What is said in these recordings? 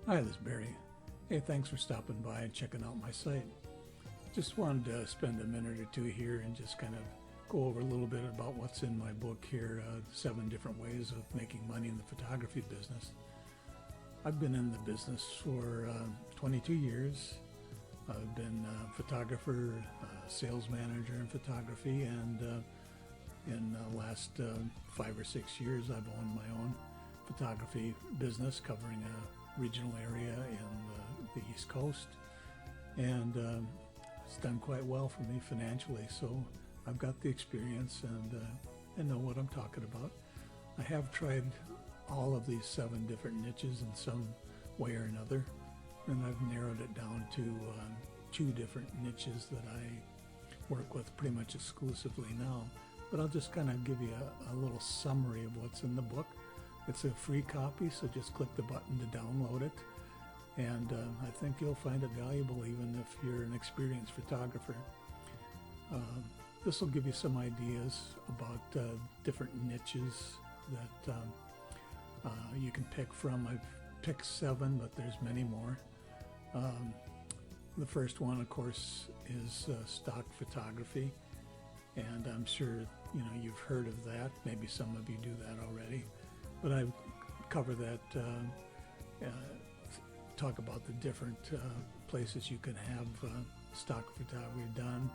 Hi, this is Barry. Hey, thanks for stopping by and checking out my site. Just wanted to spend a minute or two here and just kind of go over a little bit about what's in my book here, 7 different ways of making money in the photography business. I've been in the business for 22 years. I've been a photographer, sales manager in photography, and in the last 5 or 6 years I've owned my own photography business covering a regional area in the East Coast, and it's done quite well for me financially, so I've got the experience and know what I'm talking about. I have tried all of these 7 different niches in some way or another, and I've narrowed it down to 2 different niches that I work with pretty much exclusively now. But I'll just kind of give you a little summary of what's in the book. It's a free copy, so just click the button to download it. And I think you'll find it valuable even if you're an experienced photographer. This will give you some ideas about different niches that you can pick from. I've picked 7, but there's many more. The first one, of course, is stock photography. And I'm sure you've heard of that. Maybe some of you do that already. But I cover that, talk about the different places you can have stock photography done,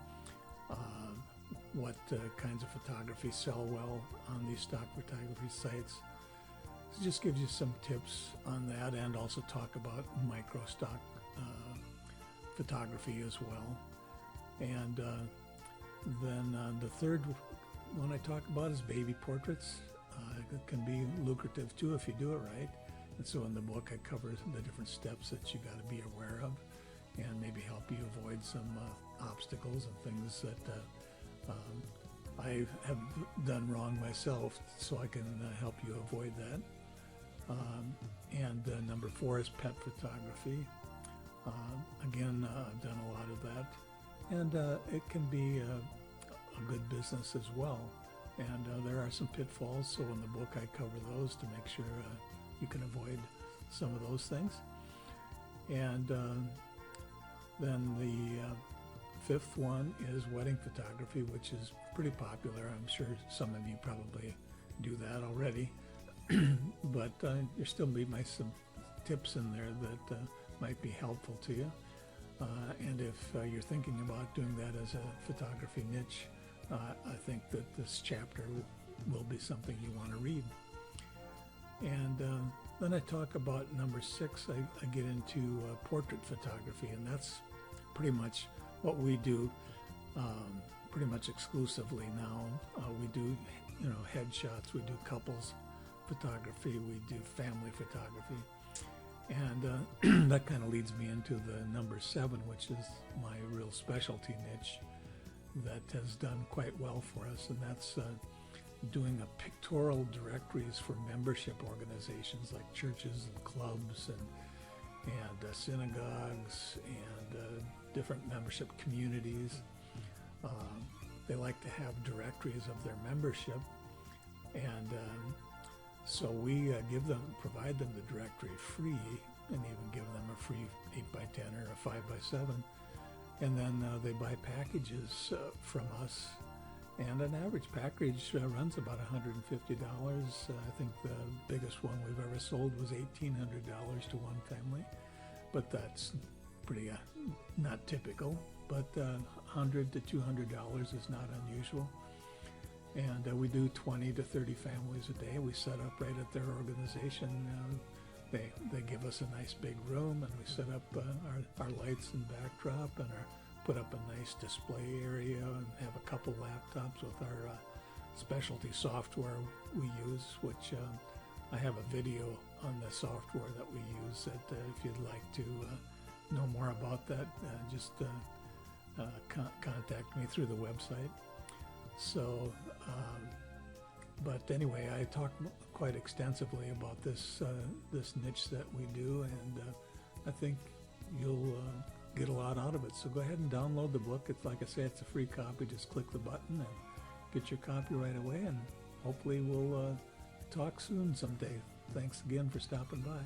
what kinds of photography sell well on these stock photography sites. So it just gives you some tips on that, and also talk about micro stock photography as well. And then the third one I talk about is baby portraits. It can be lucrative too if you do it right. And so in the book I cover the different steps that you got to be aware of, and maybe help you avoid some obstacles and things that I have done wrong myself, so I can help you avoid that. And number 4 is pet photography. Again, I've done a lot of that, and it can be a good business as well. And there are some pitfalls, so in the book I cover those to make sure you can avoid some of those things. And then the 5th one is wedding photography, which is pretty popular. I'm sure some of you probably do that already. But there still be some tips in there that might be helpful to you. And if you're thinking about doing that as a photography niche, I think that this chapter will be something you want to read. And then I talk about number 6. I get into portrait photography, and that's pretty much what we do pretty much exclusively now. We do headshots, we do couples photography, we do family photography. And that kind of leads me into the number 7, which is my real specialty niche that has done quite well for us, and that's doing a pictorial directories for membership organizations like churches and clubs and synagogues and different membership communities. They like to have directories of their membership, and so we provide them the directory free, and even give them a free 8x10 or a 5x7. And then they buy packages from us, and an average package runs about $150. I think the biggest one we've ever sold was $1,800 to one family, but that's pretty not typical. But $100 to $200 is not unusual. And we do 20 to 30 families a day. We set up right at their organization. They give us a nice big room, and we set up our lights and backdrop, and put up a nice display area, and have a couple laptops with our specialty software we use, which I have a video on the software that we use that if you'd like to know more about that, just contact me through the website. So, but anyway, I talk quite extensively about this niche that we do, and I think you'll get a lot out of it. So go ahead and download the book. It's like I say, it's a free copy. Just click the button and get your copy right away, and hopefully we'll talk soon someday. Thanks again for stopping by.